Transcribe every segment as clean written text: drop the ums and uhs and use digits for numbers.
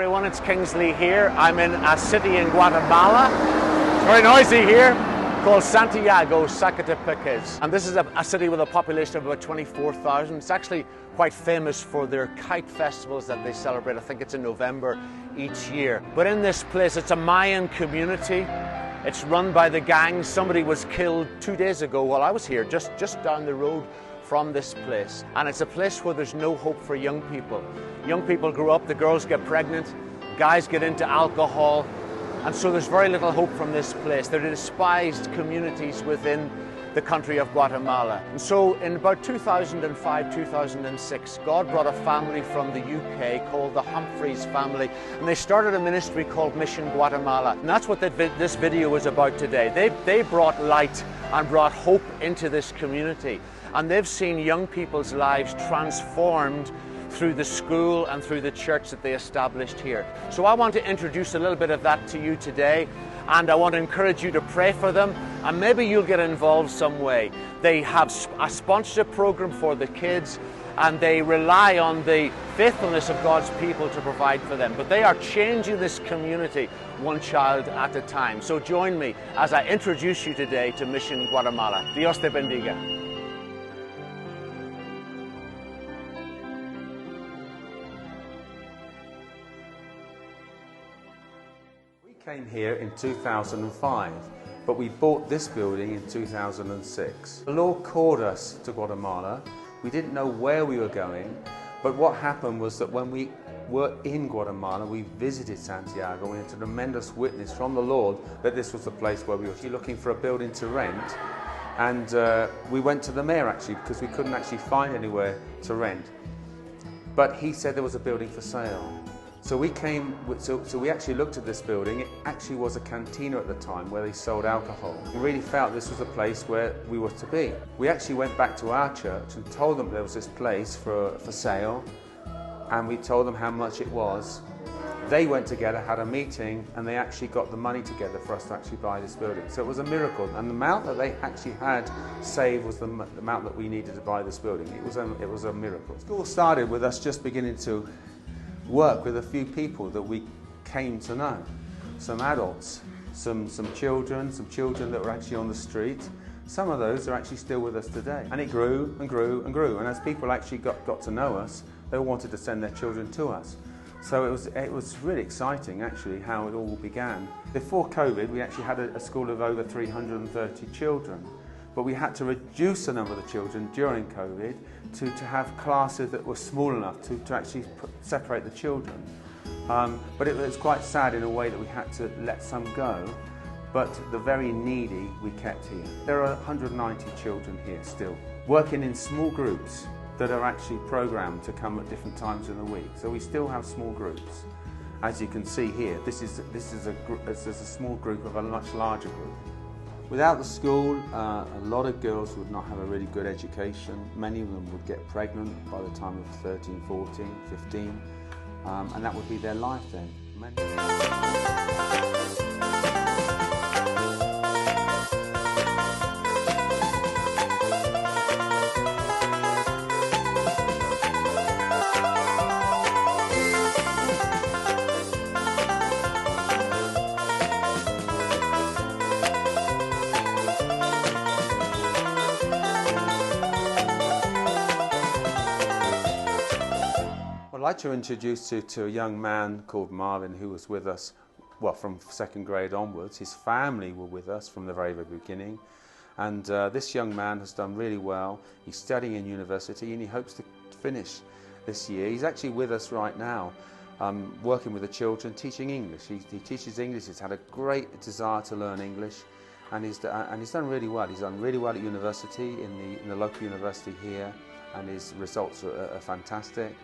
everyone, it's Kingsley here. I'm in a city in Guatemala. It's very noisy here, called Santiago, Zacatepec. And this is a city with a population of about 24,000. It's actually quite famous for their kite festivals that they celebrate. I think it's in November each year. But in this place, it's a Mayan community. It's run by the gangs. Somebody was killed 2 days ago while I was here, just down the road from this place. And it's a place where there's no hope for young people. Young people grow up, the girls get pregnant, guys get into alcohol, and so there's very little hope from this place. They're despised communities within the country of Guatemala. And so in about 2005, 2006, God brought a family from the UK called the Humphreys family, and they started a ministry called Mission Guatemala. And that's what this video is about today. They brought light and brought hope into this community. And they've seen young people's lives transformed through the school and through the church that they established here. So I want to introduce a little bit of that to you today, and I want to encourage you to pray for them, and maybe you'll get involved some way. They have a sponsorship program for the kids, and they rely on the faithfulness of God's people to provide for them. But they are changing this community one child at a time. So join me as I introduce you today to Mission Guatemala. Dios te bendiga. Came here in 2005, but we bought this building in 2006. The Lord called us to Guatemala. We didn't know where we were going, but what happened was that when we were in Guatemala, we visited Santiago. We had a tremendous witness from the Lord that this was the place where we were looking for a building to rent, and we went to the mayor actually because we couldn't actually find anywhere to rent. But he said there was a building for sale. So we came, so we actually looked at this building. It actually was a cantina at the time where they sold alcohol. We really felt this was a place where we were to be. We actually went back to our church and told them there was this place for sale, and we told them how much it was. They went together, had a meeting, and they actually got the money together for us to actually buy this building. So it was a miracle, and the amount that they actually had saved was the amount that we needed to buy this building. It was a miracle. School started with us just beginning to work with a few people that we came to know. Some adults, some children that were actually on the street. Some of those are actually still with us today. And it grew and grew and grew. And as people actually got to know us, they wanted to send their children to us. So it was really exciting actually how it all began. Before COVID, we actually had a school of over 330 children. But we had to reduce the number of the children during COVID to have classes that were small enough to actually separate the children. But it was quite sad in a way that we had to let some go, but the very needy we kept here. There are 190 children here still, working in small groups that are actually programmed to come at different times in the week. So we still have small groups. As you can see here, this is a small group of a much larger group. Without the school, a lot of girls would not have a really good education. Many of them would get pregnant by the time of 13, 14, 15, and that would be their life then. I'd like to introduce you to a young man called Marvin who was with us, well, from second grade onwards. His family were with us from the very, very beginning. And this young man has done really well. He's studying in university and he hopes to finish this year. He's actually with us right now, working with the children, teaching English. He teaches English. He's had a great desire to learn English, and he's done really well. He's done really well at university, in the local university here, and his results are fantastic.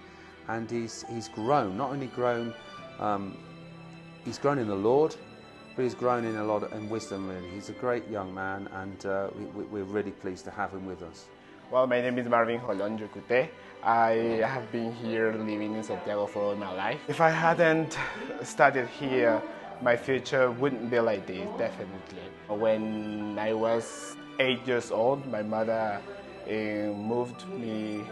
And he's grown, not only grown, he's grown in the Lord, but he's grown in wisdom really. He's a great young man, and we're really pleased to have him with us. Well, my name is Marvin Jocute. I have been here living in Santiago for all my life. If I hadn't studied here, my future wouldn't be like this, definitely. When I was 8 years old, my mother moved me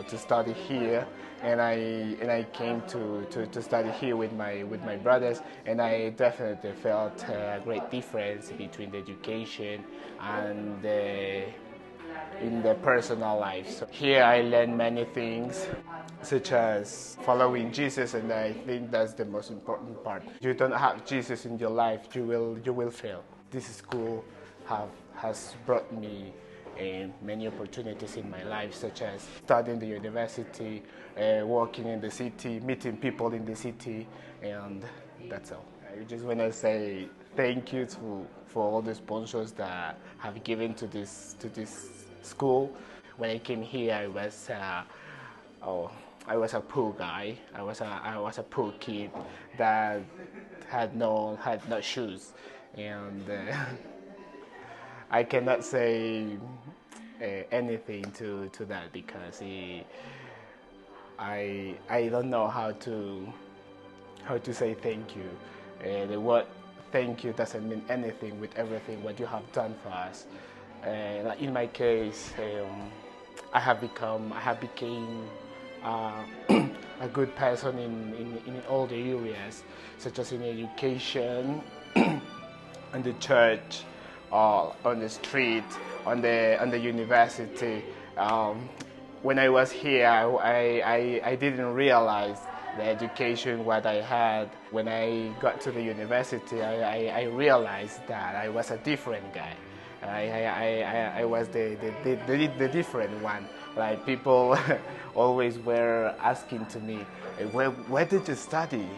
to study here, and I came to study here with my brothers, and I definitely felt a great difference between the education and in the personal life. So here I learned many things, such as following Jesus, and I think that's the most important part. You don't have Jesus in your life, you will fail. This school has brought me many opportunities in my life, such as studying the university, working in the city, meeting people in the city, and that's all. I just want to say thank you for all the sponsors that have given to this school. When I came here, I was a poor guy. I was a poor kid that had no shoes, and I cannot say anything to that, because I don't know how to say thank you. The word thank you doesn't mean anything with everything what you have done for us. Like in my case, I have become a good person in all the areas, such as in education, on the church, on the street, on the university. When I was here, I didn't realize the education what I had. When I got to the university, I realized that I was a different guy. I was the different one. Like, people always were asking to me, where did you study?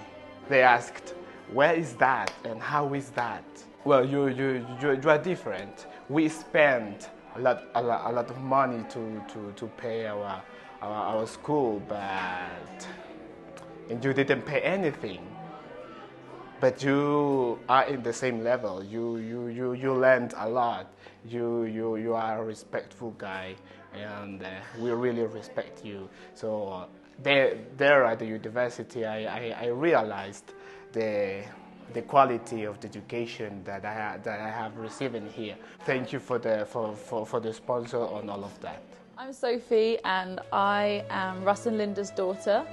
They asked, where is that and how is that? Well, you are different. We spend a lot of money to pay our school, and you didn't pay anything. But you are in the same level. You learned a lot. You are a respectful guy, and we really respect you. So there at the university, I realized the quality of the education that I have received in here. Thank you for the sponsor on all of that. I'm Sophie, and I am Russ and Linda's daughter.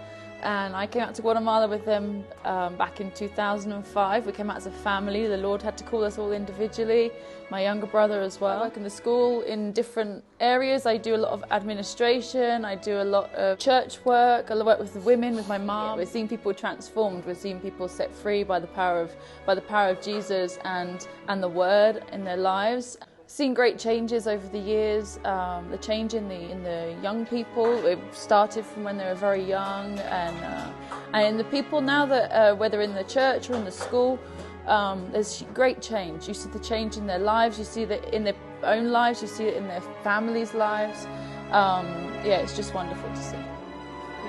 And I came out to Guatemala with them back in 2005. We came out as a family. The Lord had to call us all individually, my younger brother as well. I work in the school in different areas. I do a lot of administration, I do a lot of church work, I work with the women, with my mom. We're seeing people transformed, we're seeing people set free by the power of Jesus and the Word in their lives. Seen great changes over the years, the change in the young people. It started from when they were very young, and the people now that whether in the church or in the school, there's great change. You see the change in their lives, you see that in their own lives, you see it in their families' lives. Yeah, it's just wonderful to see.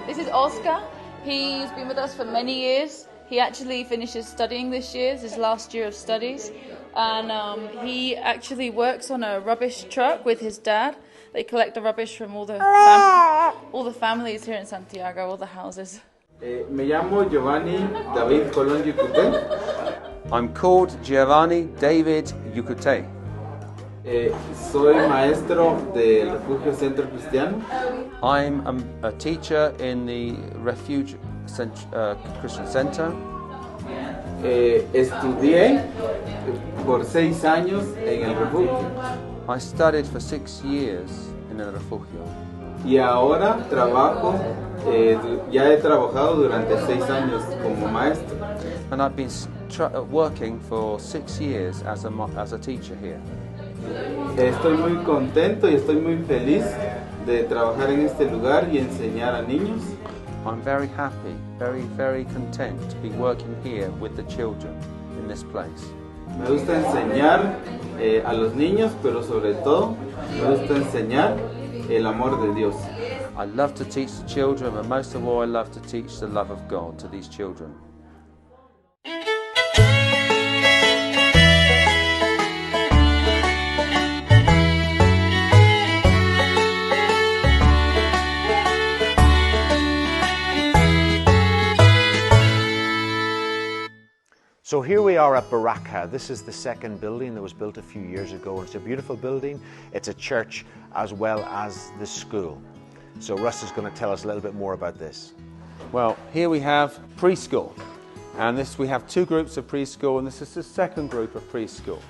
This is Oscar. He's been with us for many years. He actually finishes studying this year. This is his last year of studies. And he actually works on a rubbish truck with his dad. They collect the rubbish from all the families here in Santiago, all the houses. Me llamo Giovanni David Colón Yucute. I'm called Giovanni David Yucute. Soy maestro del Refugio Centro Cristiano. I'm a teacher in the Refuge Christian Center. Estudié por 6 años en el refugio. I studied for 6 years in el refugio. Y ahora trabajo, ya he trabajado durante 6 años como maestro. And I've been working for 6 years as a teacher here. Estoy muy contento y estoy muy feliz de trabajar en este lugar y enseñar a niños. I'm very happy, very content to be working here with the children in this place. Me gusta enseñar a los niños, pero sobre todo me gusta enseñar el amor de Dios. I love to teach the children, but most of all I love to teach the love of God to these children. So here we are at Baraka. This is the second building that was built a few years ago. It's a beautiful building. It's a church as well as the school. So Russ is going to tell us a little bit more about this. Well, here we have preschool, and we have two groups of preschool, and this is the second group of preschool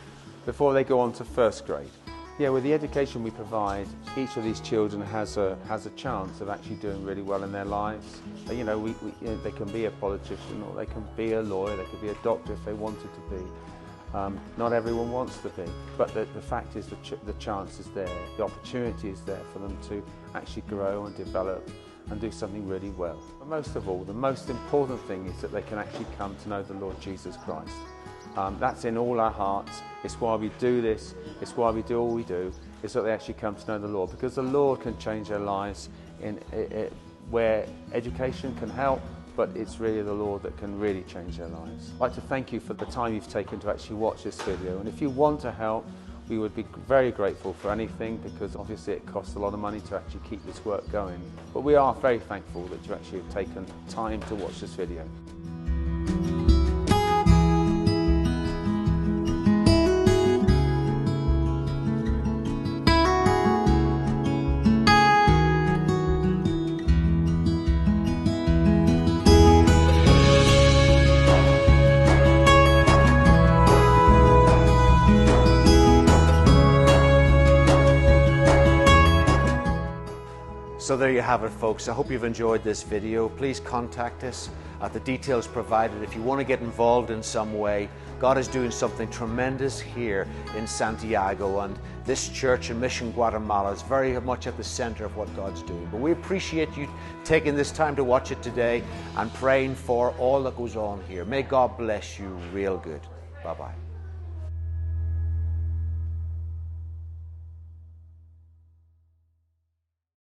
before they go on to first grade. Yeah, with the education we provide, each of these children has a chance of actually doing really well in their lives. You know, they can be a politician, or they can be a lawyer, they could be a doctor if they wanted to be. Not everyone wants to be, but the fact is the chance is there, the opportunity is there for them to actually grow and develop and do something really well. But most of all, the most important thing is that they can actually come to know the Lord Jesus Christ. That's in all our hearts. It's why we do this. It's why we do all we do, is that they actually come to know the Lord, because the Lord can change their lives where education can help, but it's really the Lord that can really change their lives. I'd like to thank you for the time you've taken to actually watch this video, and if you want to help, we would be very grateful for anything, because obviously it costs a lot of money to actually keep this work going. But we are very thankful that you actually have taken time to watch this video. So there you have it, folks. I hope you've enjoyed this video. Please contact us at the details provided if you want to get involved in some way. God is doing something tremendous here in Santiago, and this church in Mission Guatemala is very much at the center of what God's doing. But we appreciate you taking this time to watch it today and praying for all that goes on here. May God bless you real good. Bye-bye.